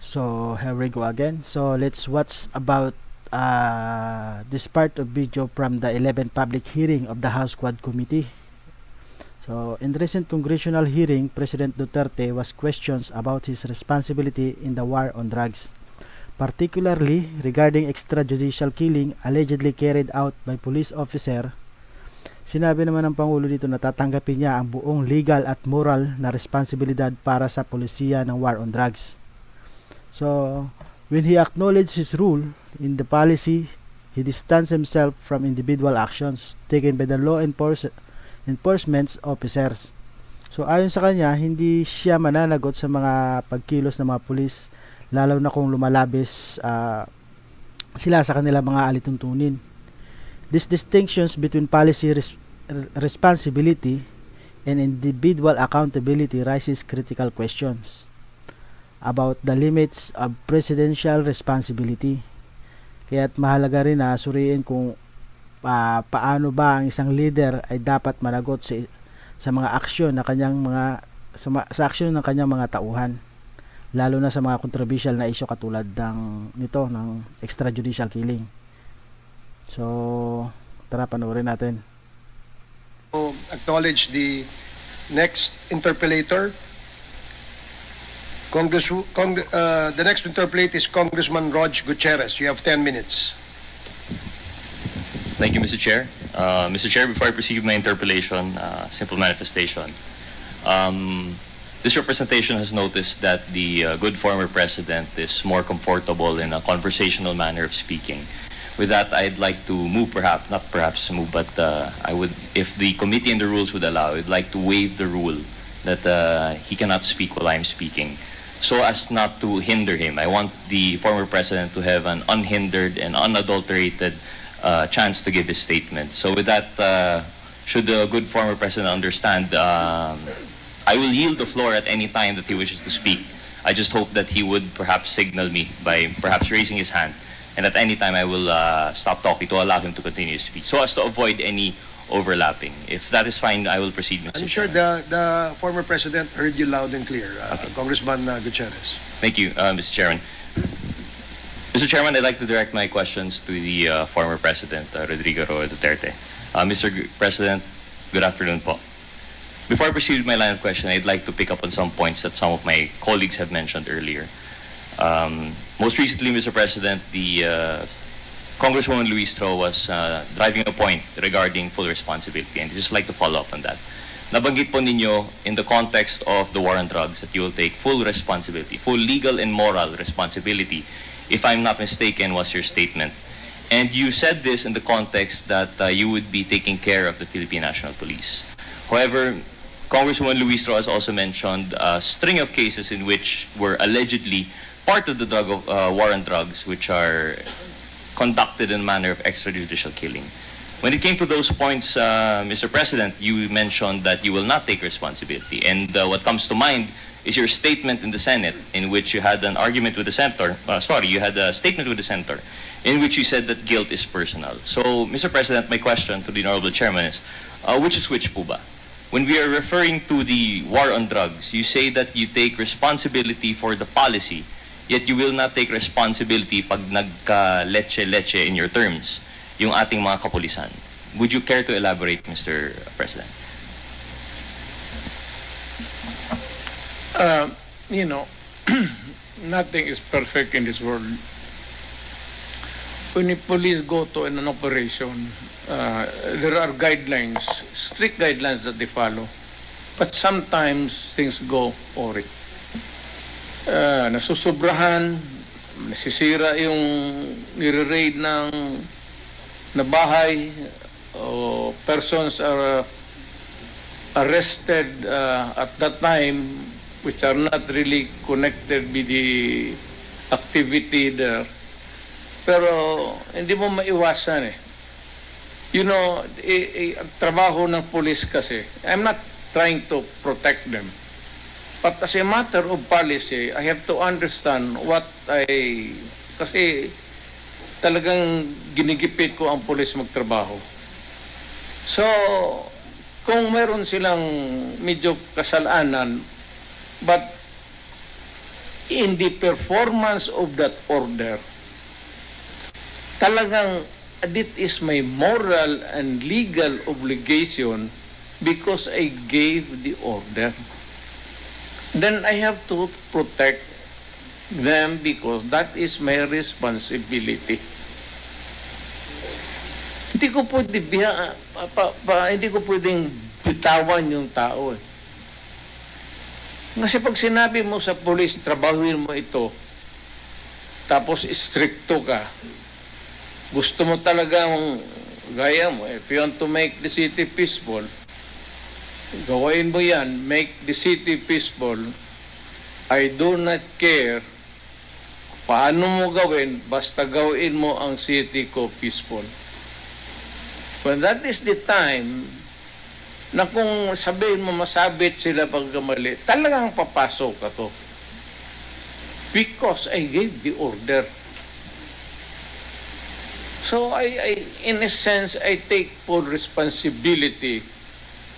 So here we go again. So let's watch about this part of video from the 11th public hearing of the House Quad Committee. So in the recent congressional hearing, President Duterte was questioned about his responsibility in the war on drugs, particularly regarding extrajudicial killing allegedly carried out by police officer. Sinabi naman ng Pangulo dito na tatanggapin niya ang buong legal at moral na responsibilidad para sa polisiya ng war on drugs. So, when he acknowledged his role in the policy, he distanced himself from individual actions taken by the law enforcement officers. So, ayon sa kanya, hindi siya mananagot sa mga pagkilos ng mga pulis, lalo na kung lumalabis sila sa kanilang mga alituntunin. These distinctions between policy responsibility and individual accountability raises critical questions about the limits of presidential responsibility. Kaya't mahalaga rin na suriin kung paano ba ang isang leader ay dapat managot sa mga aksyon na kanyang sa aksyon ng kanyang mga tauhan, lalo na sa mga controversial na issue katulad ng extrajudicial killing. So, tara panoorin natin. Acknowledge the next interpellator. The next interpellate is Congressman Rog Gutierrez. You have 10 minutes. Thank you, Mr. Chair. Mr. Chair, before I proceed with my interpellation, simple manifestation. This representation has noticed that the good former president is more comfortable in a conversational manner of speaking. With that, I'd like to move, but I would, if the committee and the rules would allow, I'd like to waive the rule that he cannot speak while I'm speaking, so as not to hinder him. I want the former president to have an unhindered and unadulterated chance to give his statement. So with that, should the good former president understand, I will yield the floor at any time that he wishes to speak. I just hope that he would perhaps signal me by perhaps raising his hand, and at any time I will stop talking to allow him to continue to speak, so as to avoid any overlapping. If that is fine, I will proceed, Mr. I'm sure the former president heard you loud and clear, okay. Congressman Gutierrez. Thank you, Mr. Chairman. Mr. Chairman, I'd like to direct my questions to the former president, Rodrigo Roa Duterte. Mr. President, good afternoon po. Before I proceed with my line of question, I'd like to pick up on some points that some of my colleagues have mentioned earlier. Most recently, Mr. President, the Congresswoman Luistro was driving a point regarding full responsibility, and I'd just like to follow up on that. Nabanggit po ninyo in the context of the war on drugs that you will take full responsibility, full legal and moral responsibility, if I'm not mistaken, was your statement. And you said this in the context that you would be taking care of the Philippine National Police. However, Congresswoman Luistro has also mentioned a string of cases in which were allegedly part of the war on drugs, which are conducted in a manner of extrajudicial killing. When it came to those points, Mr. President, you mentioned that you will not take responsibility. And what comes to mind is your statement in the Senate, in which you had an argument with the senator. You had a statement with the senator, in which you said that guilt is personal. So, Mr. President, my question to the Honorable Chairman is, which is which po ba? When we are referring to the war on drugs, you say that you take responsibility for the policy, yet you will not take responsibility pag nagka-leche-leche in your terms, yung ating mga kapulisan. Would you care to elaborate, Mr. President? Nothing is perfect in this world. When the police go to an operation, there are guidelines, strict guidelines that they follow. But sometimes things go awry. Nasusobrahan, nasisira yung nire-raid na bahay, o persons are arrested at that time which are not really connected with the activity there. Pero hindi mo maiwasan eh. You know, ang trabaho ng police kasi, I'm not trying to protect them. But as a matter of policy, I have to understand kasi talagang ginigipit ko ang pulis magtrabaho. So, kung meron silang medyo kasalanan, but in the performance of that order, talagang it is my moral and legal obligation because I gave the order. Then I have to protect them because that is my responsibility. Hindi ko pwede hindi ko pwedeng bitawan yung tao. Kasi pag sinabi mo sa police, trabahuin mo ito, tapos stricto ka, gusto mo talagang gaya mo, if you want to make the city peaceful, gawain mo yan, make the city peaceful. I do not care paano mo gawin, basta gawin mo ang city ko peaceful. When that is the time na kung sabihin mo masabit sila pagkamali, talagang papasok ka to. Because I gave the order. So in a sense, I take full responsibility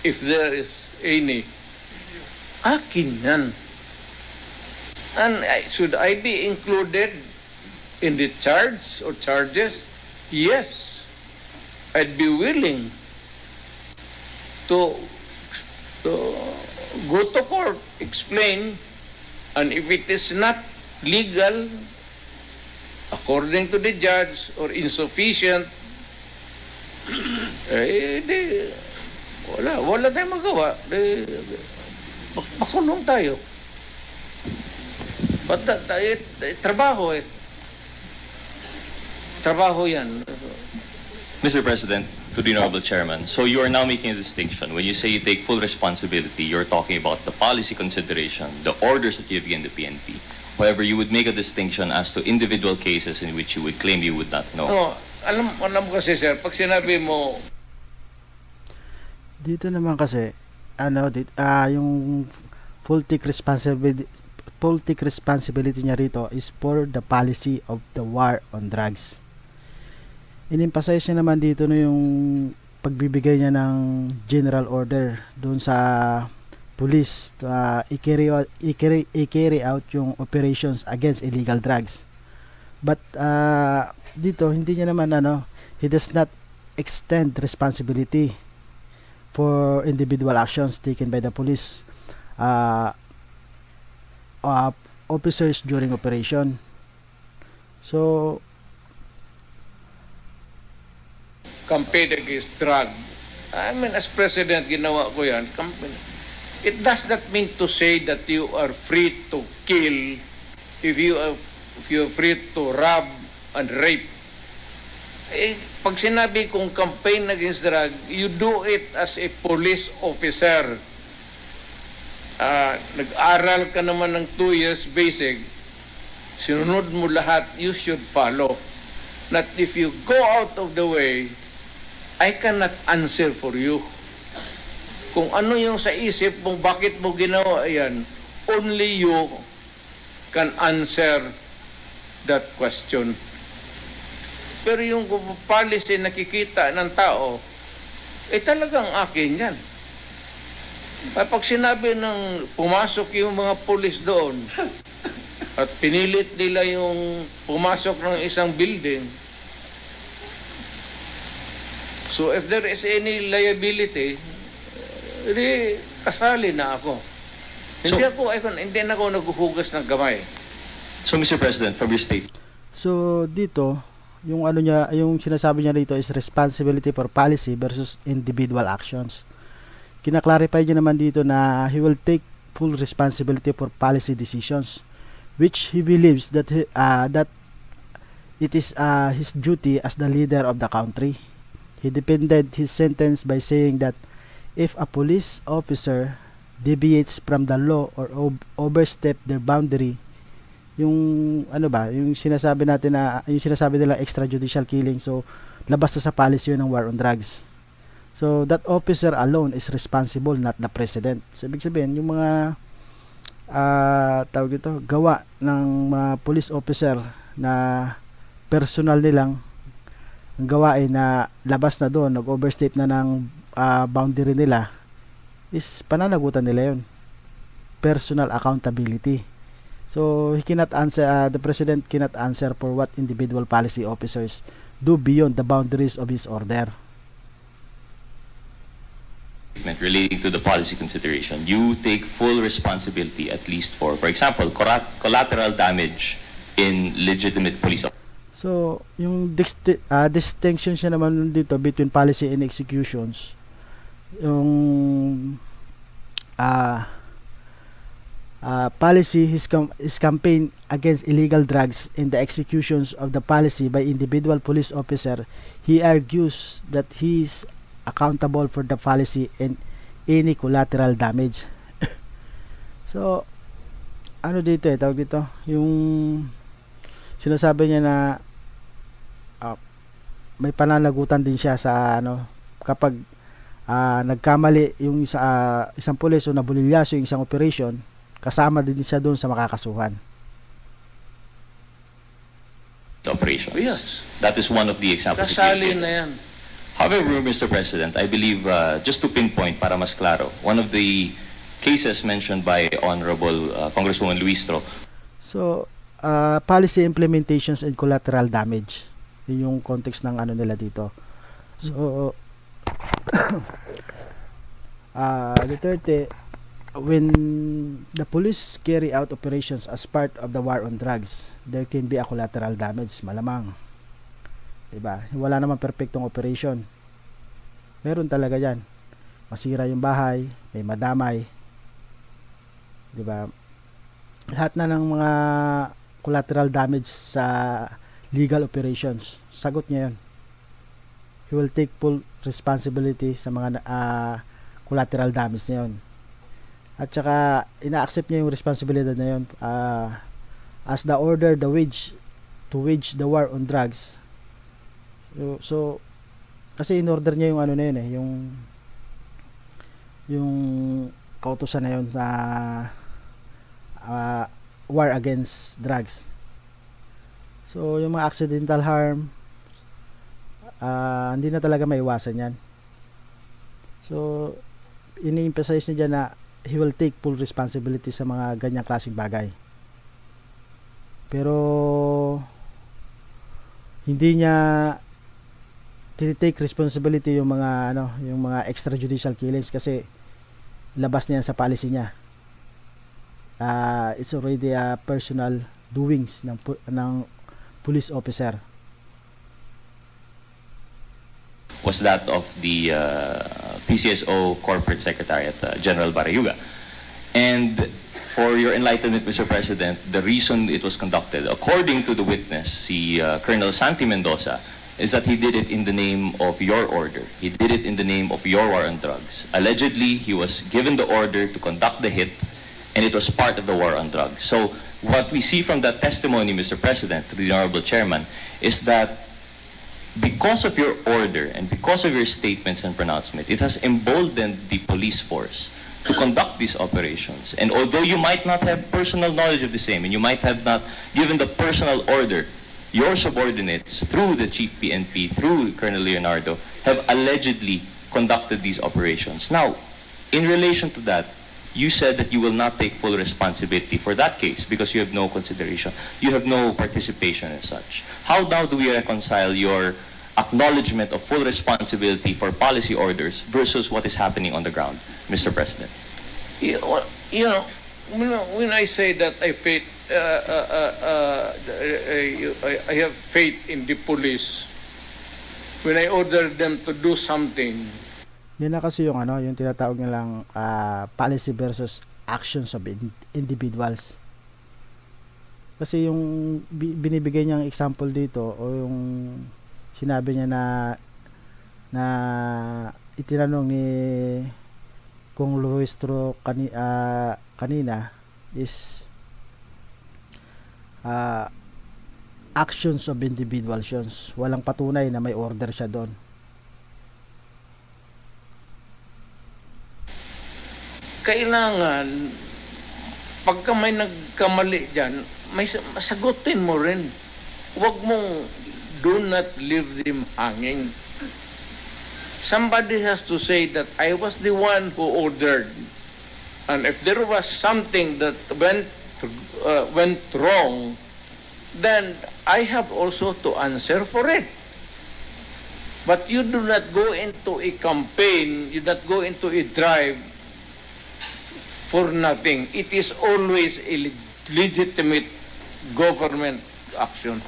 if there is any. Akin yan. And should I be included in the charge or charges? Yes. I'd be willing to go to court, explain, and if it is not legal, according to the judge, or insufficient, wala tayong magawa. Makulong tayo. But trabaho eh. Trabaho yan. Mr. President, to the Honorable Chairman, so you are now making a distinction. When you say you take full responsibility, you're talking about the policy consideration, the orders that you've given the PNP. However, you would make a distinction as to individual cases in which you would claim you would not know. No, alam mo kasi sir, pag sinabi mo, Dito naman kasi yung full take responsibility niya rito is for the policy of the war on drugs. In-emphasize niya naman dito yung pagbibigay niya ng general order doon sa police i-carry out yung operations against illegal drugs. But dito hindi niya naman he does not extend responsibility for individual actions taken by the police officers during operation. So campaign against drug. I mean, as president, ginawa ko yan. It does not mean to say that you are free to kill if you are free to rob and rape. Pag sinabi kong campaign against drug, you do it as a police officer. Nag-aral ka naman ng 2 years basic, sinunod mo lahat, you should follow. Not if you go out of the way, I cannot answer for you. Kung ano yung sa isip mo, bakit mo ginawa yan, only you can answer that question. Pero yung policy nakikita ng tao, talagang akin yan. Pag sinabi ng pumasok yung mga pulis doon at pinilit nila yung pumasok ng isang building, so if there is any liability, kasali na ako. Hindi na ako naghuhugas ng gamay. So, Mr. President, from your state. So dito, yung sinasabi niya rito is responsibility for policy versus individual actions. Kina-clarify niya naman dito na he will take full responsibility for policy decisions, which he believes that it is his duty as the leader of the country. He defended his sentence by saying that if a police officer deviates from the law or overstep their boundary, yung sinasabi natin na yung sinasabi nila extrajudicial killing, so labas na sa policy yun ng war on drugs. So that officer alone is responsible, not the president. So ibig sabihin yung mga gawa ng mga police officer na personal nilang gawain na labas na doon, nag-overstep na ng boundary nila, is pananagutan nila yun. Personal accountability. So he cannot answer. The president cannot answer for what individual policy officers do beyond the boundaries of his order. Relating to the policy consideration, you take full responsibility at least for example, collateral damage in legitimate police. So yung distinction siya naman dito between policy and executions. Yung policy his campaign against illegal drugs and the executions of the policy by individual police officer. He argues that he is accountable for the policy and any collateral damage. So ano dito tawag dito yung sinasabi niya na may pananagutan din siya sa kapag nagkamali yung isang pulis o nabulilyaso yung isang operation, kasama din siya doon sa makakasuhan. Operations. Yes. That is one of the examples. Kasali na yan. However, Mr. President, I believe, just to pinpoint para mas klaro, one of the cases mentioned by Honorable Congresswoman Luistro. So, policy implementations and collateral damage. Yun yung context ng nila dito. So, Duterte, when the police carry out operations as part of the war on drugs, there can be a collateral damage, malamang. Diba? Wala naman perfectong operation. Meron talaga yan. Masira yung bahay, may madamay. Diba? Lahat na ng mga collateral damage sa legal operations, sagot niya yun. He will take full responsibility sa mga collateral damage na yun. At saka ina-accept niya yung responsibilidad na yun as the order to wage the war on drugs. So kasi in-order niya yung na yun yung kautusan na yun na war against drugs. So yung mga accidental harm, hindi na talaga maiwasan yan. So ini-emphasize niya dyan na he will take full responsibility sa mga ganyang klaseng bagay. Pero hindi niya take responsibility yung mga extrajudicial killings kasi labas niya sa policy niya. It's already a personal doings ng police officer. Was that of the PCSO Corporate Secretariat, General Barayuga. And for your enlightenment, Mr. President, the reason it was conducted, according to the witness, Colonel Santi Mendoza, is that he did it in the name of your order. He did it in the name of your war on drugs. Allegedly, he was given the order to conduct the hit, and it was part of the war on drugs. So what we see from that testimony, Mr. President, to the Honorable Chairman, is that because of your order and because of your statements and pronouncement, it has emboldened the police force to conduct these operations. And although you might not have personal knowledge of the same, and you might have not given the personal order, your subordinates, through the Chief PNP, through Colonel Leonardo, have allegedly conducted these operations. Now, in relation to that, you said that you will not take full responsibility for that case because you have no consideration, you have no participation as such. How now do we reconcile your acknowledgement of full responsibility for policy orders versus what is happening on the ground, Mr. President? When I say that I have faith in the police, when I order them to do something. Yan na kasi yung yung tinatawag nilang policy versus actions of individuals. Kasi yung binibigay niyang example dito o yung sinabi niya na itinanong ni Kung Luistro kanina is actions of individuals. Walang patunay na may order siya doon. Kailangan pagka may nagkamali dyan, may sagutin mo rin. Huwag mong do not leave them hanging. Somebody has to say that I was the one who ordered. And if there was something that went went wrong, then I have also to answer for it. But you do not go into a campaign, you not go into a drive for nothing. It is always a legitimate government action.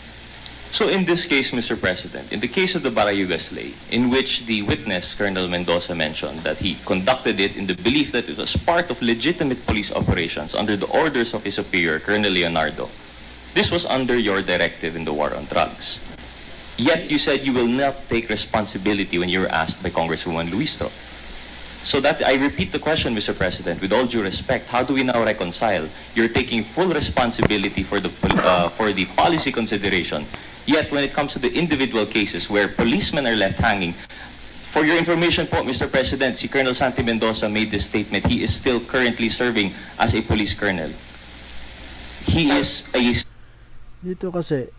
So in this case, Mr. President, in the case of the Barayuga Slay, in which the witness, Colonel Mendoza, mentioned that he conducted it in the belief that it was part of legitimate police operations under the orders of his superior, Colonel Leonardo, this was under your directive in the war on drugs. Yet you said you will not take responsibility when you were asked by Congresswoman Luistro. So that I repeat the question, Mr. President, with all due respect, how do we now reconcile you're taking full responsibility for the policy consideration, yet when it comes to the individual cases where policemen are left hanging, for your information po, Mr. President, si Colonel Santi Mendoza made this statement, he is still currently serving as a police colonel. He is a... Dito kasi,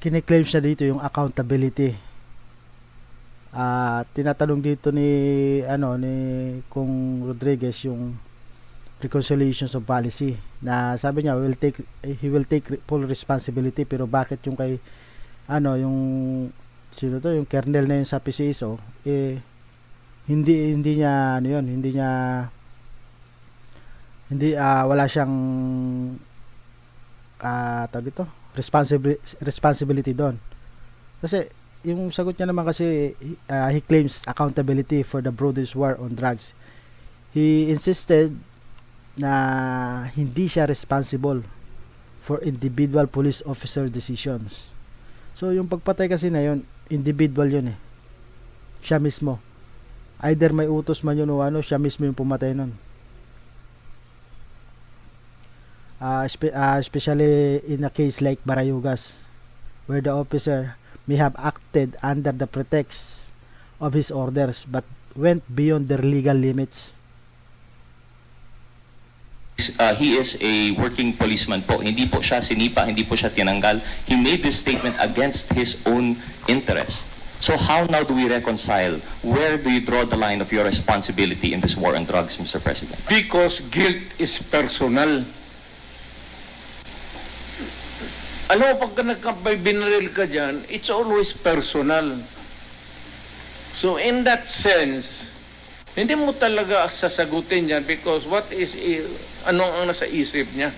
kiniklaim siya dito yung accountability. Tinatanong dito ni Kung Rodriguez yung reconciliation of policy na sabi niya he will take full responsibility, pero bakit yung kay yung sino to, yung kernel na yun sa PCSO, hindi niya wala siyang tawag dito, responsibility doon. Kasi yung sagot niya naman kasi, he claims accountability for the broadest war on drugs. He insisted na hindi siya responsible for individual police officer decisions. So yung pagpatay kasi na yun, individual yun eh. Siya mismo. Either may utos man yun o siya mismo yung pumatay nun. Especially in a case like Barayugas, where the officer may have acted under the pretext of his orders but went beyond their legal limits. He is a working policeman po. Hindi po siya sinipa, hindi po siya tinanggal. He made this statement against his own interest. So how now do we reconcile? Where do you draw the line of your responsibility in this war on drugs, Mr. President? Because guilt is personal. Alam mo, pagka nagkabay binaril ka dyan, it's always personal. So in that sense, hindi mo talaga sasagutin yan because anong ang nasa isip niya?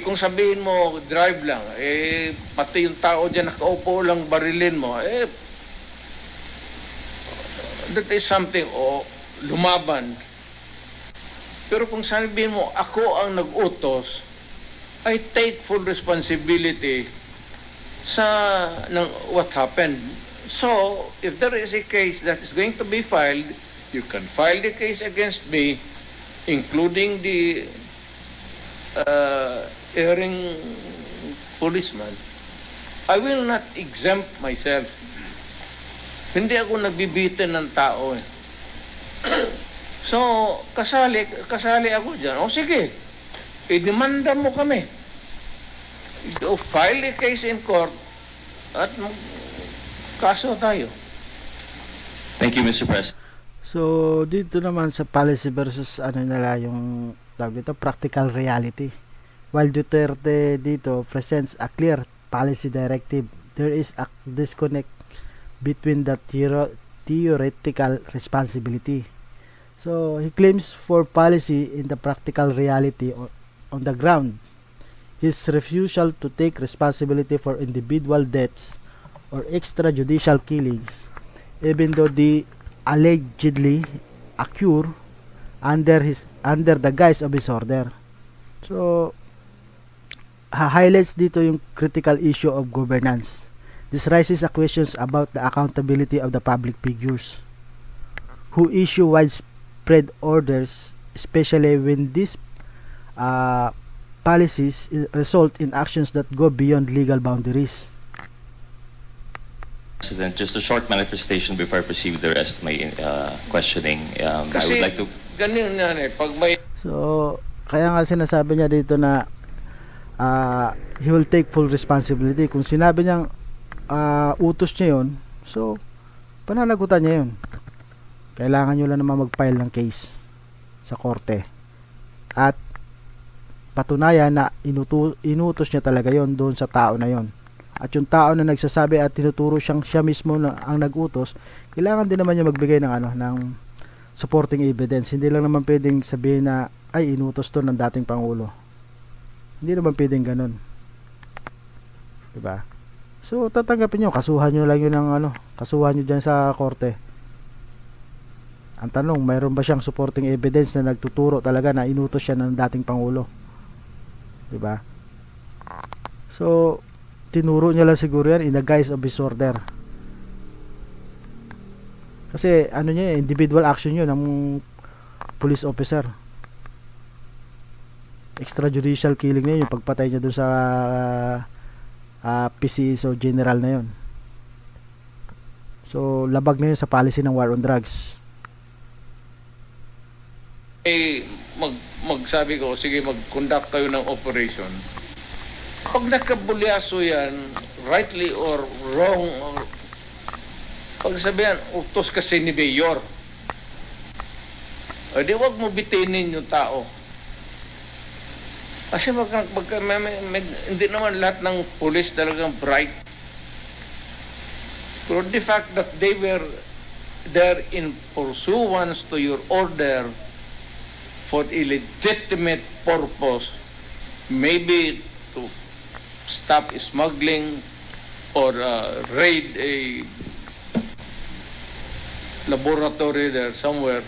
Kung sabihin mo, drive lang, pati yung tao dyan nakaupo lang, barilin mo, that is something, lumaban. Pero kung sabihin mo, ako ang nag-utos, I take full responsibility ng what happened. So, if there is a case that is going to be filed, you can file the case against me, including the erring policeman. I will not exempt myself. Hindi ako nagbibitin ng tao eh. So, kasali ako dyan. O sige, demanda mo kami. Go file a case in court at kaso tayo. Thank you, Mr. President. So dito naman sa policy versus yung tawag dito, practical reality. While Duterte dito presents a clear policy directive, there is a disconnect between the theoretical responsibility. So he claims for policy in the practical reality on the ground. His refusal to take responsibility for individual deaths or extrajudicial killings, even though they allegedly occur under the guise of his order. So highlights dito yung critical issue of governance. This raises a questions about the accountability of the public figures who issue widespread orders, especially when these policies result in actions that go beyond legal boundaries. President, just a short manifestation before I proceed with the rest of my questioning. I would like to... Ganun yan eh. Pag may... So, kaya nga sinasabi niya dito na he will take full responsibility. Kung sinabi niyang utos niya yun, so, pananagutan niya yun. Kailangan nyo lang naman mag-file ng case sa korte. At patunayan na inutos niya talaga yon doon sa tao na yon. At yung tao na nagsasabi at tinuturo siya mismo na ang nag-utos, kailangan din naman niya magbigay ng ng supporting evidence. Hindi lang naman pwedeng sabihin na ay inutos to ng dating pangulo. Hindi naman pwedeng ganun. 'Di ba? So tatanggapin niyo, kasuhan niyo lang yun ng kasuhan niyo diyan sa korte. Ang tanong, mayroon ba siyang supporting evidence na nagtuturo talaga na inutos siya ng dating pangulo? 'Di ba? So tinuro niya lang siguro yan in the guise of disorder. Kasi niya, individual action yun ng police officer. Extrajudicial killing na yun, yung pagpatay niya dun sa PCSO general na yun. So labag na yun sa policy ng war on drugs. Magsabi ko, sige, mag-conduct kayo ng operation. Pag nakabulyaso yan, rightly or wrong, or pag sabihan, utos kasi ni Mayor, o di wag mo bitinin yung tao. Kasi hindi naman lahat ng police talagang bright. Pero the fact that they were there in pursuance to your order for a legitimate purpose, maybe to stop smuggling or raid a laboratory there somewhere.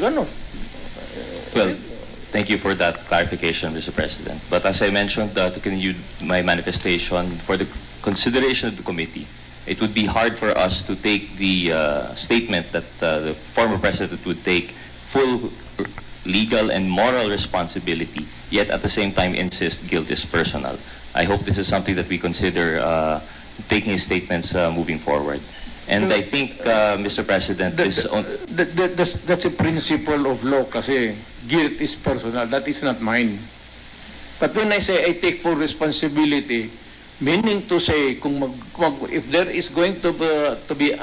Ganon. Well, thank you for that clarification, Mr. President. But as I mentioned, to continue my manifestation, for the consideration of the committee, it would be hard for us to take the statement that the former president would take full legal and moral responsibility, yet at the same time insist guilt is personal. I hope this is something that we consider taking his statements moving forward. And I think, Mr. President, That's a principle of law kasi guilt is personal. That is not mine. But when I say I take full responsibility, meaning to say, if there is going to be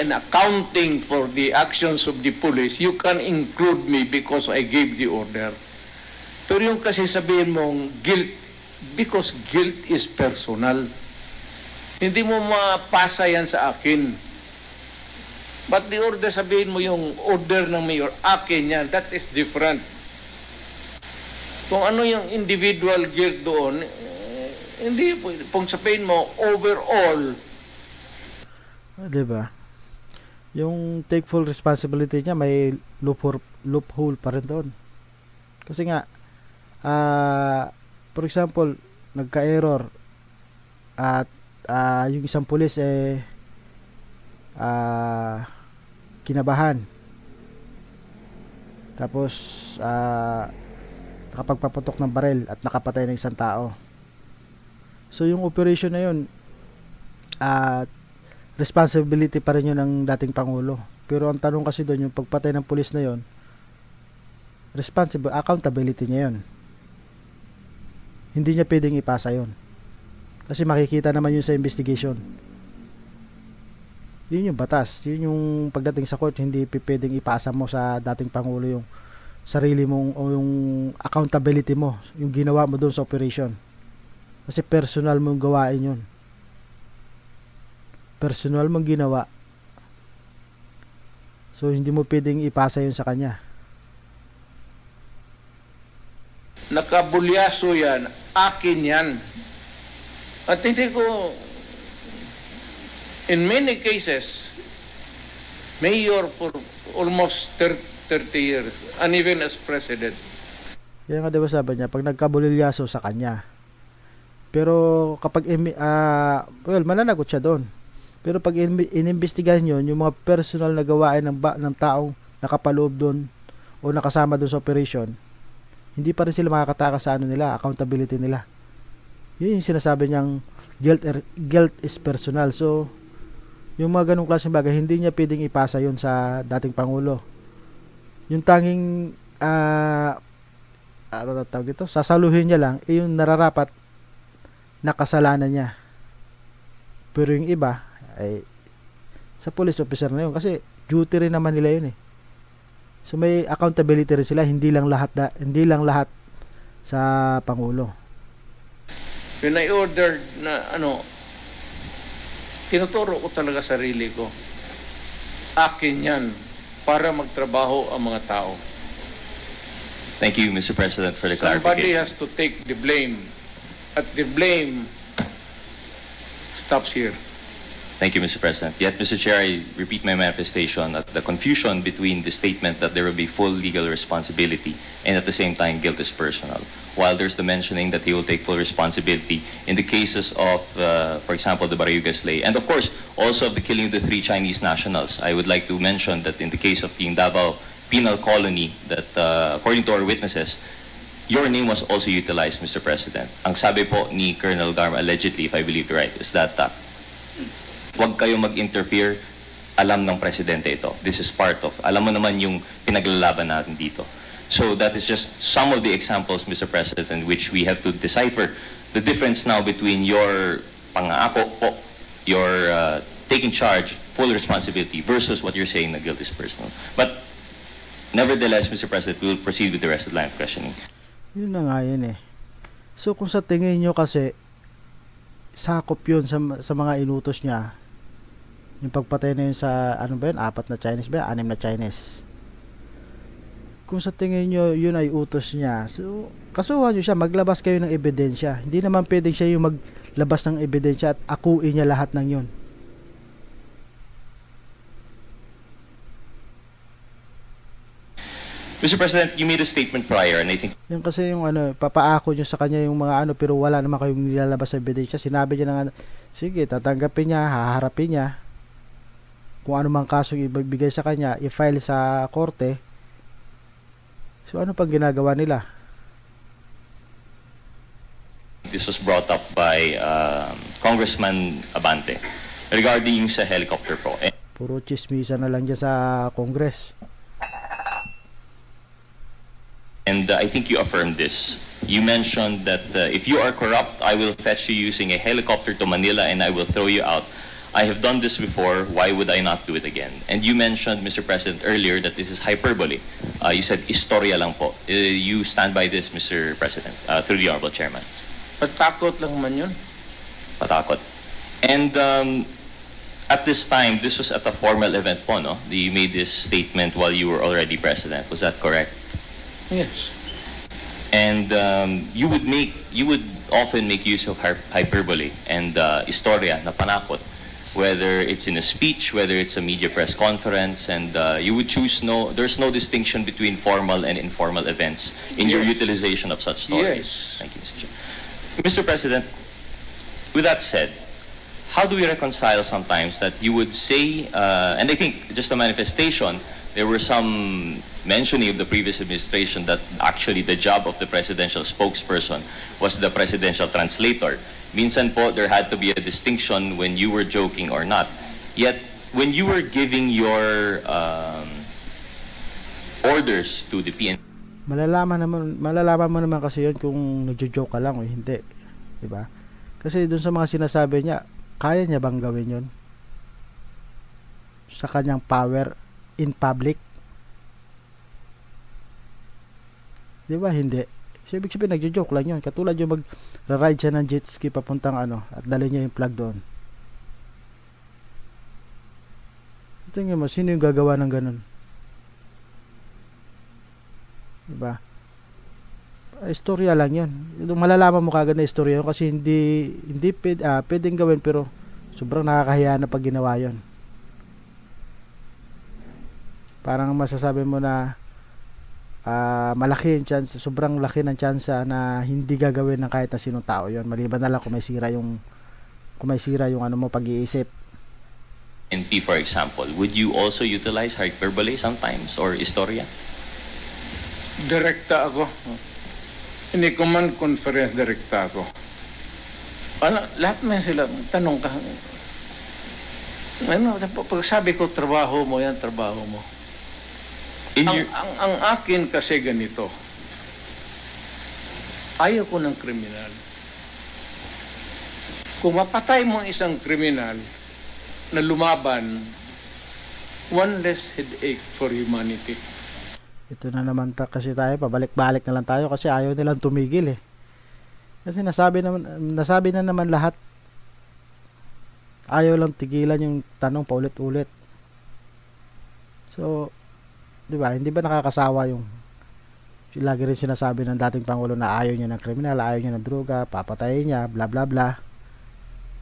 an accounting for the actions of the police, you can include me because I gave the order. Pero yung kasi sabihin mong guilt, because guilt is personal. Hindi mo mapasa yan sa akin. But the order, sabihin mo yung order ng mayor, akin yan, that is different. Kung ano yung individual guilt doon, hindi, kung sabihin mo, overall. Diba? Yung take full responsibility niya, may loophole pa rin doon. Kasi nga, for example, nagka-error at yung isang pulis kinabahan. Tapos nakapagpaputok ng baril at nakapatay ng isang tao. So yung operation na yun, responsibility pa rin yun ng dating pangulo. Pero ang tanong kasi doon, yung pagpatay ng pulis na yun, accountability niya yun. Hindi niya pwedeng ipasa yun. Kasi makikita naman yun sa investigation. Yun yung batas. Yun yung pagdating sa court, hindi pwedeng ipasa mo sa dating pangulo yung sarili mong o yung accountability mo, yung ginawa mo doon sa operation. Kasi personal mong gawain yun. Personal mong ginawa. So hindi mo pwedeng ipasa yun sa kanya. Nakabulyaso yan, akin yan. At hindi ko, in many cases, mayor for almost 30 years, and even as president. Yan nga diba sabi niya, pag nagkabulilyaso sa kanya. Pero kapag, mananagot siya doon. Pero pag inimbestigahan yun, yung mga personal na gawain ng taong nakapaloob doon o nakasama doon sa operation, hindi pa rin sila makakatakas sa accountability nila. Yun yung sinasabi niyang guilt is personal. So, yung mga ganung klaseng bagay, hindi niya pwedeng ipasa yun sa dating pangulo. Yung tanging sasaluhin niya lang, yung nararapat na kasalanan niya. Pero yung iba, ay sa police officer na yun. Kasi duty rin naman nila yun eh. So may accountability rin sila, hindi lang lahat sa pangulo. When I ordered na tinuturo ko talaga sarili ko. Akin yan para magtrabaho ang mga tao. Thank you, Mr. President, for the Somebody clarification. has to take the blame. At the blame stops here. Thank you, Mr. President. Yet, Mr. Chair, I repeat my manifestation that the confusion between the statement that there will be full legal responsibility and at the same time guilt is personal. While there's the mentioning that he will take full responsibility in the cases of, for example, the Barayuga Slay, and of course, also of the killing of the 3 Chinese nationals. I would like to mention that in the case of the Davao Penal Colony, that according to our witnesses, your name was also utilized, Mr. President. Ang sabi po ni Colonel Garma, allegedly, if I believe right, is that huwag kayo mag-interfere, alam ng presidente ito. This is part of, alam mo naman yung pinaglalaban natin dito. So that is just some of the examples, Mr. President, in which we have to decipher the difference now between your pangako po, your taking charge, full responsibility, versus what you're saying na guilt is personal. But nevertheless, Mr. President, we will proceed with the rest of the line of questioning. Yun na nga yun eh. So kung sa tingin nyo kasi, sakop yun sa mga inutos niya, yung pagpatay na yun sa, 4 na Chinese ba? 6 na Chinese. Kung sa tingin nyo, yun ay utos niya, so, kasuhan nyo siya, maglabas kayo ng ebidensya. Hindi naman pwedeng siya yung maglabas ng ebidensya at akuin niya lahat ng yun. Mr. President, you made a statement prior, and I think Yung kasi yung papaako nyo sa kanya yung mga pero wala naman kayong nilalabas sa ebidensya. Sinabi niya na nga, sige, tatanggapin niya, haharapin niya. Kung ano mang kaso ibigay sa kanya, i-file sa korte. So ano pang ginagawa nila? this was brought up by Congressman Abante regarding yung sa helicopter po. Puro chismisa na lang dyan sa Congress. And I think you affirmed this. You mentioned that if you are corrupt, I will fetch you using a helicopter to Manila and I will throw you out. I have done this before, why would I not do it again? And you mentioned, Mr. President, earlier that this is hyperbole. You said, istorya lang po. You stand by this, Mr. President, through the Honorable Chairman. Patakot lang man yun. Patakot. And at this time, this was at a formal event po, no? You made this statement while you were already President. Was that correct? Yes. And you would often make use of hyperbole and istorya na panakot, whether it's in a speech, whether it's a media press conference, and you would choose there's no distinction between formal and informal events in your Yes. utilization of such stories. Yes. Thank you, Mr. Chair. Mr. President, with that said, how do we reconcile sometimes that you would say, and I think just a manifestation, there were some mentioning of the previous administration that actually the job of the presidential spokesperson was the presidential translator. Minsan po, there had to be a distinction when you were joking or not. Yet, when you were giving your orders to the PNP, Malalaman mo naman kasi yun kung nagjo-joke ka lang o hindi. Diba? Kasi dun sa mga sinasabi niya, kaya niya bang gawin yun? Sa kanyang power in public? Diba? Hindi. So, ibig sabihin, nagjo-joke lang yun. Katulad yung mag-ride siya ng jet ski papuntang at dali niya yung plug doon. Tingnan mo, sino yung gagawa ng ganun? Diba? Istorya lang yun. Malalaman mo kagad na istorya yun kasi hindi pwedeng gawin pero sobrang nakakahiya na pag ginawa yun. Parang masasabi mo na malaki yung chance, sobrang laki ng chance na hindi gagawin ng kahit na sinong tao yun. Maliban na lang kung may sira yung pag-iisip. NP, for example, would you also utilize hyperbole sometimes or istorya? Direkta ako. Hindi command conference direkta ako. Lahat man sila, tanong ka. Pag sabi ko, trabaho mo yan, trabaho mo. Ang akin kasi ganito, ayaw ko ng kriminal. Kung mapatay mo ang isang kriminal na lumaban, one less headache for humanity. Ito na naman kasi tayo, pabalik-balik na lang tayo kasi ayaw nilang tumigil eh. Kasi nasabi na naman lahat. Ayaw lang tigilan yung tanong paulit-ulit. So, di ba, hindi ba nakakasawa yung lagi rin sinasabi ng dating Pangulo na ayaw niya ng kriminal, ayaw niya ng droga, papatayin niya, bla bla bla.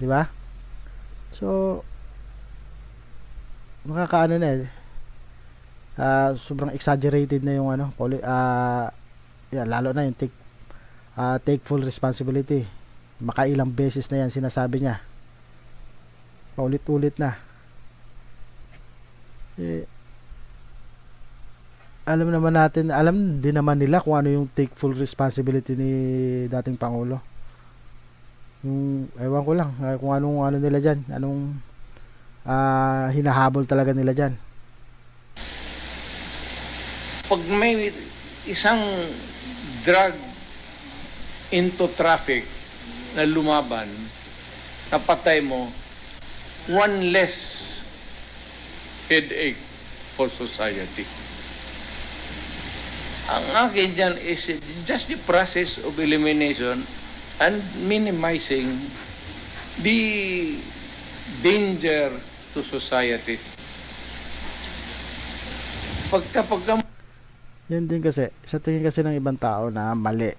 Di ba? So, nakakaano na eh. Sobrang exaggerated na yung ano, lalo na yung take full responsibility. Makailang beses na yan sinasabi niya. Paulit-ulit na. Alam din naman nila kung ano yung take full responsibility ni dating Pangulo. Yung, ewan ko lang, kung ano nila dyan, anong hinahabol talaga nila dyan. Pag may isang drug into traffic na lumaban, napatay mo, one less headache for society. Ang akin dyan is just the process of elimination and minimizing the danger to society. Pagka Yan din kasi, sa tingin kasi ng ibang tao na mali.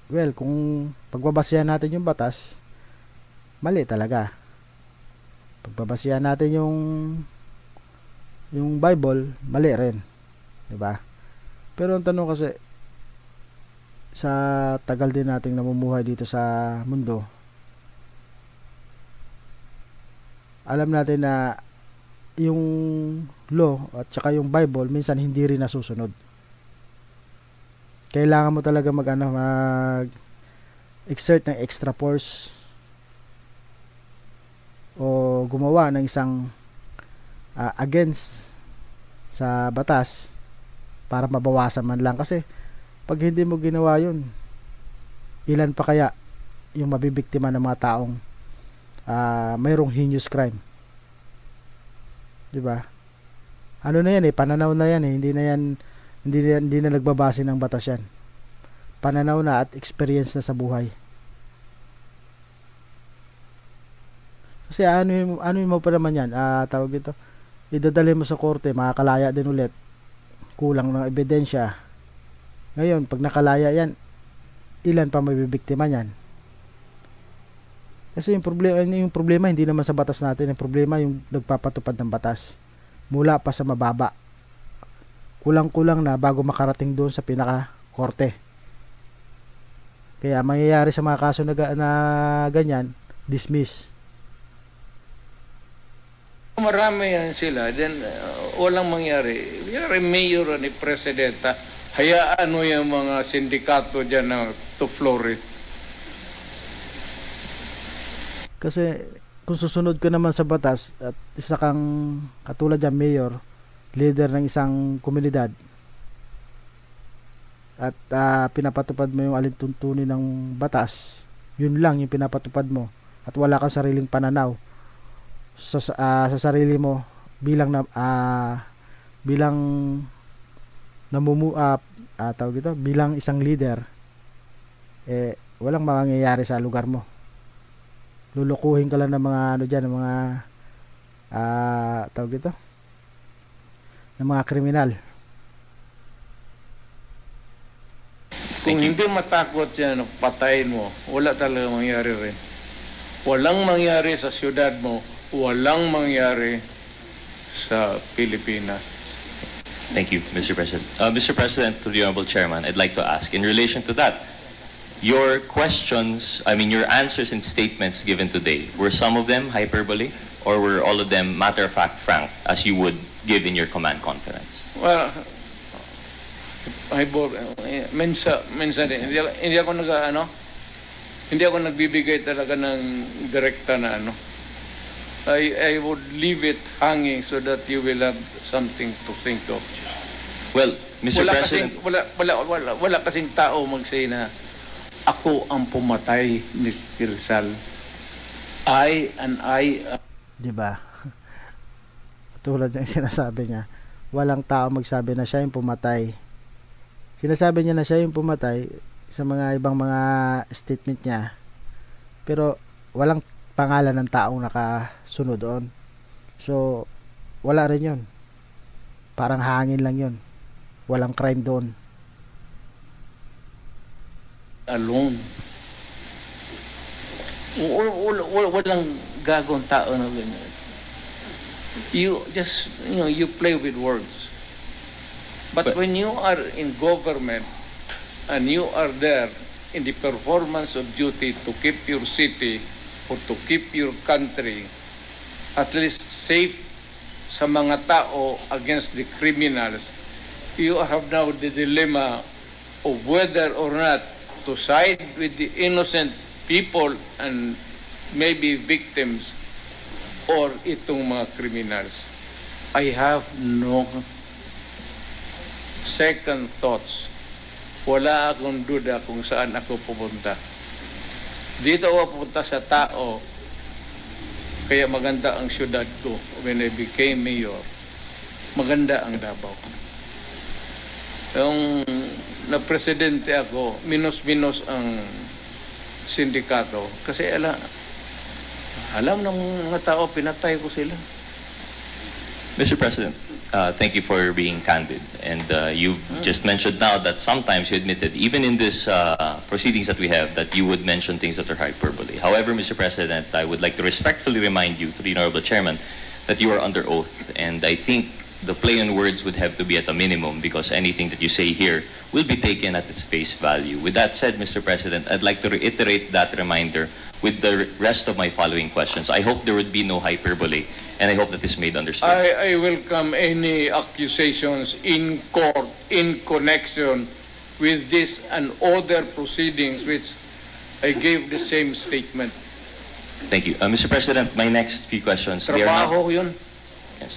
Well, kung pagbabasihan natin yung batas, mali talaga. Pagbabasihan natin yung Bible, mali rin. 'Di ba? Pero ang tanong kasi, sa tagal din nating namumuhay dito sa mundo, alam natin na yung law at saka yung Bible minsan hindi rin nasusunod. Kailangan mo talaga mag exert ng extra force o gumawa ng isang against sa batas para mabawasan man lang. Kasi pag hindi mo ginawa yun, ilan pa kaya yung mabibiktima ng mga taong mayroong heinous crime? Diba? Ano na yan eh, pananaw na yan eh, hindi na nagbabase ng batas yan. Pananaw na at experience na sa buhay. Kasi ano mo pa naman yan, tawag ito, idadali mo sa korte, makakalaya din ulit, kulang ng ebidensya. Ngayon, pag nakalaya yan, ilan pa mabibiktima yan? Kasi yung problema hindi naman sa batas natin, yung problema yung nagpapatupad ng batas mula pa sa mababa. Kulang-kulang na bago makarating doon sa pinaka-korte. Kaya mangyayari sa mga kaso na ganyan, dismiss. marami yan sila, then walang mangyari. Yari mayor ni presidenta, hayaan mo yung mga sindikato dyan na to flourish. Kasi kung susunod ka naman sa batas at isa kang katulad dyan, mayor, leader ng isang komunidad, at pinapatupad mo yung alintuntunin ng batas, yun lang yung pinapatupad mo, at wala kang sariling pananaw sa sarili mo bilang tawag ito, bilang isang leader, walang mangyayari sa lugar mo. Lulukuhin ka lang ng mga mga tawag ito, ng mga kriminal. Kung hindi matakot yan, patayin mo, wala talaga mangyari rin. Walang mangyari sa siyudad mo, walang mangyari sa Pilipinas. Thank you, Mr. President. Mr. President, to the Honorable Chairman, I'd like to ask, in relation to that, your answers and statements given today, were some of them hyperbole, or were all of them matter-of-fact frank, as you would give in your command conference? Well, minsan hindi ako hindi ako nagbibigay talaga ng direkta na I would leave it hanging so that you will have something to think of. Well, Mr. President... Wala kasing tao mag-say na ako ang pumatay ni Rizal. Diba? Tulad ng sinasabi niya, walang tao magsabi na siya yung pumatay Sinasabi niya na siya yung pumatay sa mga ibang mga statement niya. Pero walang pangalan ng taong nakasunod doon. So, wala rin yun. Parang hangin lang yun. Walang crime doon. Alone. Walang gagong tao na ganyan. You just, you play with words. But when you are in government and you are there in the performance of duty to keep your city or to keep your country at least safe sa mga tao against the criminals, you have now the dilemma of whether or not to side with the innocent people and maybe victims or itong mga criminals. I have no second thoughts. Wala akong duda kung saan ako pupunta. Dito ako pupunta sa tao, kaya maganda ang syudad ko when I became mayor. Maganda ang Davao. Yung na-presidente ako, minus-minus ang sindikato. Kasi alam ng mga tao, pinatay ko sila. Mr. President, thank you for being candid. And you just mentioned now that sometimes you admitted, even in this proceedings that we have, that you would mention things that are hyperbole. However, Mr. President, I would like to respectfully remind you, to the Honorable Chairman, that you are under oath. And I think the play on words would have to be at a minimum because anything that you say here will be taken at its face value. With that said, Mr. President, I'd like to reiterate that reminder with the rest of my following questions. I hope there would be no hyperbole, and I hope that is made understood. I welcome any accusations in court in connection with this and other proceedings which I gave the same statement. Thank you. Mr. President, my next few questions. they are not- Trabaho ko yun. Yes.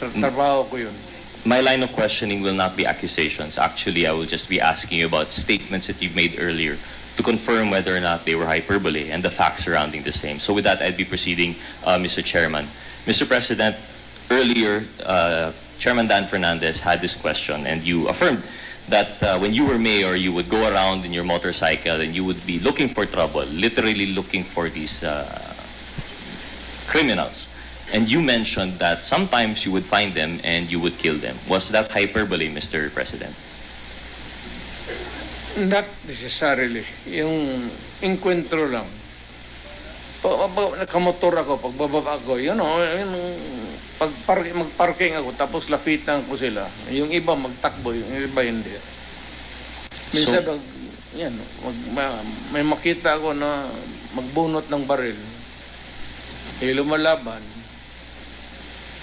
Trabaho ko yun. My line of questioning will not be accusations. Actually, I will just be asking you about statements that you've made earlier to confirm whether or not they were hyperbole and the facts surrounding the same. So with that, I'd be proceeding, Mr. Chairman. Mr. President, earlier, Chairman Dan Fernandez had this question, and you affirmed that when you were mayor, you would go around in your motorcycle and you would be looking for trouble, literally looking for these criminals. And you mentioned that sometimes you would find them and you would kill them. Was that hyperbole, Mr. President? Not necessarily. Yung enkwentro lang. Nakamotor ako, pagbababa ako, magparking ako, tapos lapitan ko sila. Yung iba magtakbo, yung iba hindi. Minsan, may makita ako na magbunot ng baril. Lumalaban.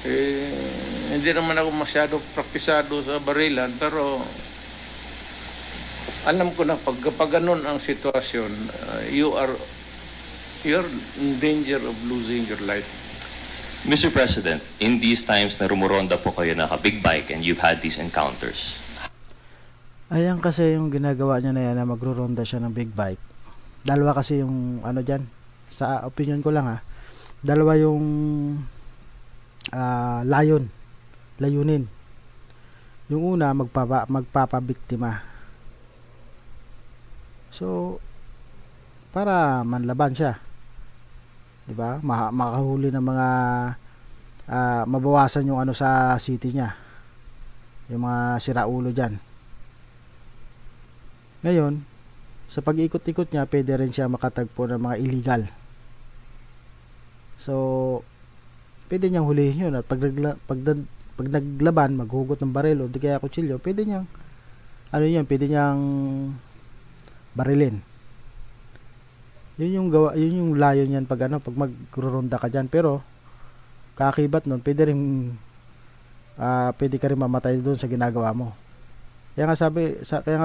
Hindi naman ako masyado praktisado sa barilan, pero alam ko na pag ganun ang sitwasyon, you're in danger of losing your life. Mr. President, in these times na rumuronda po kayo naka-big bike and you've had these encounters, Ayan kasi yung ginagawa niya na yan na magruronda siya ng big bike. Dalawa kasi yung ano dyan. Sa opinion ko lang dalawa yung layunin. Yung una magpapabiktima. So para manlaban siya. 'Di ba? Makahuli ng mga mabawasan yung ano sa city niya. Yung mga siraulo diyan. Ngayon, sa pag-ikot-ikot niya, pwede rin siya makatagpo ng mga illegal. So, pwede niyang hulihin yun. At pag naglaban, maghugot ng baril o di kaya kutsilyo, pwede niyang, pwede niyang barilin. Yun yung layo niyan pag magruronda ka dyan. Pero, kakibat nun, pwede ka rin mamatay doon sa ginagawa mo. Kaya nga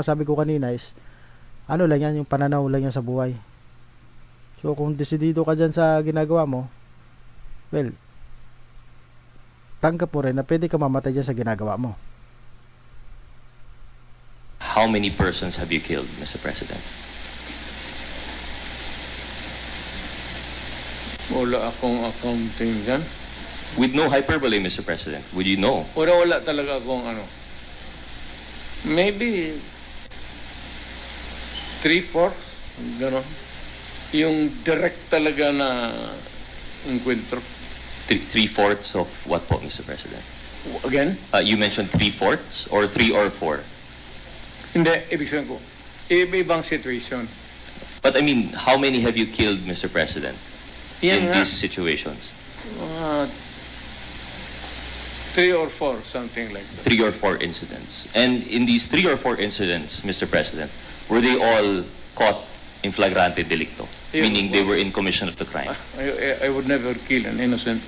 sabi ko kanina is lang yan, yung pananaw lang yan sa buhay. So kung desidido ka dyan sa ginagawa mo, well, tanggap mo rin na pwede ka mamatay dyan sa ginagawa mo. how many persons have you killed, Mr. President? Wala akong accounting dyan. With no hyperbole, Mr. President, would you know? Wala talaga akong Maybe 3/4, gano'n. Yung direct talaga na encuentro. Three-fourths of what po, Mr. President? Again? You mentioned three-fourths or 3 or 4. Hindi, ibig sabihin ko, iba-ibang situation. But I mean, how many have you killed, Mr. President, Yan in nga, these situations? 3 or 4, something like that. 3 or 4 incidents. And in these 3 or 4 incidents, Mr. President, were they all caught in flagrante delicto? Yeah, Meaning they well- were in commission of the crime? I would never kill an innocent.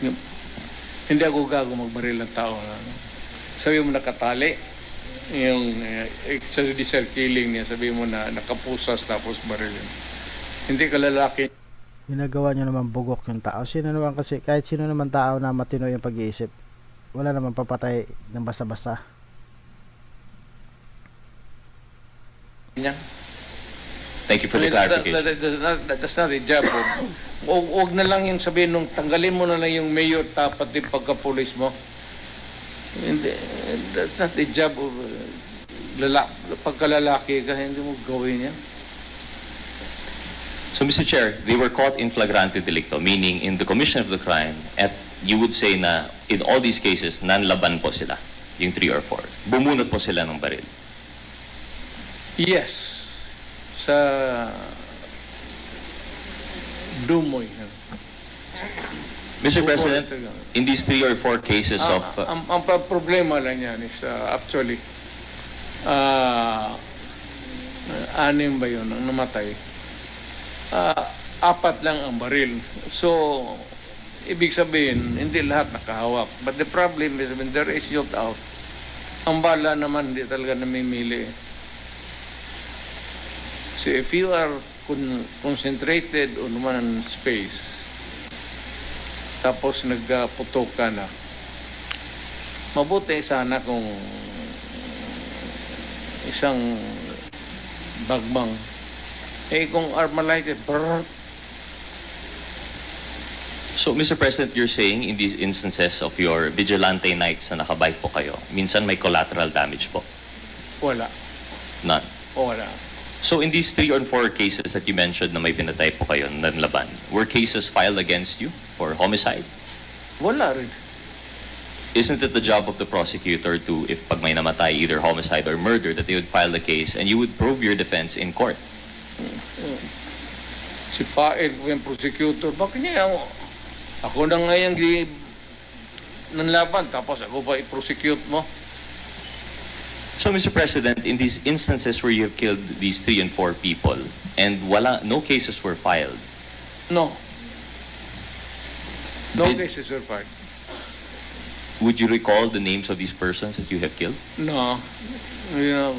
Hindi ako gago magbaril ng tao. Sabi mo nakatali, yung extrajudicial killing niya, sabi mo na nakapusas tapos barilin. Hindi ka lalaki. Ginagawa nyo naman bugok yung tao. Sino naman kasi, kahit sino naman tao na matino yung pag-iisip, wala naman papatay ng basta-basta. Niya. Thank you for the clarification. That's not a job. Huwag na lang yung sabihin nung tanggalin mo na lang yung mayor tapat yung pagka-police mo. Hindi, that's not a job of pagkalalaki ka, hindi mo gawin yan. So, Mr. Chair, they were caught in flagrante delicto, meaning in the commission of the crime, at you would say na in all these cases, nanlaban po sila, yung 3 or 4. Bumunot po sila ng baril. Yes. Sa Dumoy. Mr. President, in these 3 or 4 cases of... Ang problema lang yan is actually anim ba yun ang namatay? 4 lang ang baril. So, ibig sabihin, hindi lahat nakahawak. But the problem is when there is youth out, ang bala naman hindi talaga namimili. So if you are concentrated on one space, tapos nagputok ka na, mabuti sana kung isang bagbang, kung armalighted, brrr. So, Mr. President, you're saying in these instances of your vigilante nights na nakabike po kayo, minsan may collateral damage po? Wala. None. Wala. So, in these 3 or 4 cases that you mentioned na may pinatay po kayo ng laban, were cases filed against you for homicide? Wala rin. Isn't it the job of the prosecutor to, if pag may namatay, either homicide or murder, that they would file the case and you would prove your defense in court? Si Pael ko yung prosecutor, bakit niya ako na ngayon ng laban, tapos ako pa i-prosecute mo? So, Mr. President, in these instances where you have killed these 3 and 4 people and no cases were filed, No. No Did- cases were filed. would you recall the names of these persons that you have killed? No. You know,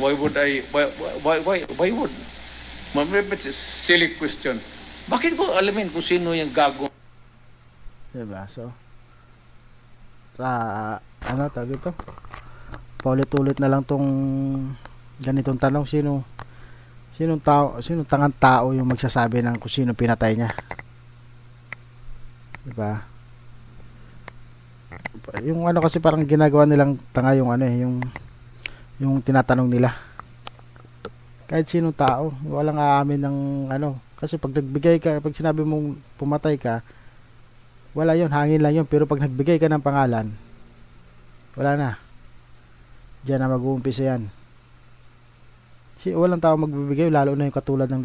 why would I, why would? Maybe it's a silly question. Bakit ko alamin kung sino yung gago? Diba? So, ano tawag ito? Paulit-ulit na lang tong ganitong tanong, sinong tangang tao yung magsasabi ng kung sino pinatay niya. Diba? Yung ano kasi parang ginagawa nilang tanga yung ano yung tinatanong nila. Kahit sinong tao, walang aamin ng ano. Kasi pag nagbigay ka, pag sinabi mong pumatay ka, wala yun, hangin lang yun. Pero pag nagbigay ka ng pangalan, wala na. Diyan na mag-uumpisa yan. Walang tao magbibigay, lalo na yung katulad ng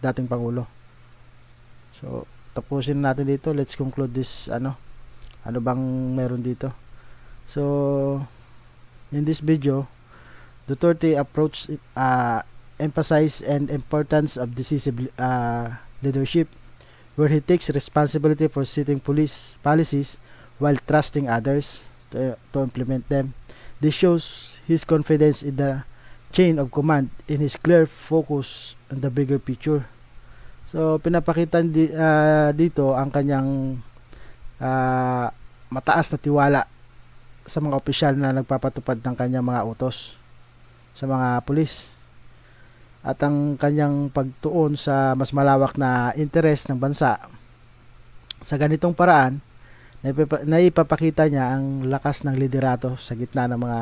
dating Pangulo. So, tapusin natin dito. Let's conclude this, ano bang meron dito. So, in this video, Duterte approach emphasize and importance of decisive leadership, where he takes responsibility for setting police policies while trusting others to implement them. This shows his confidence in the chain of command and his clear focus on the bigger picture. So, pinapakita dito ang kanyang mataas na tiwala sa mga opisyal na nagpapatupad ng kanyang mga utos sa mga pulis, at ang kanyang pagtuon sa mas malawak na interes ng bansa. Sa ganitong paraan, naipapakita niya ang lakas ng liderato sa gitna ng mga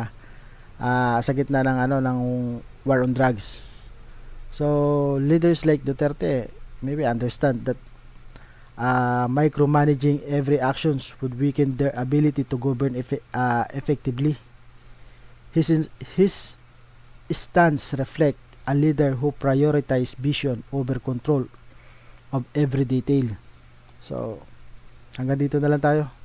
war on drugs. So leaders like Duterte maybe understand that micromanaging every actions would weaken their ability to govern effectively. His stance reflect a leader who prioritize vision over control of every detail. So hanggang dito na lang tayo.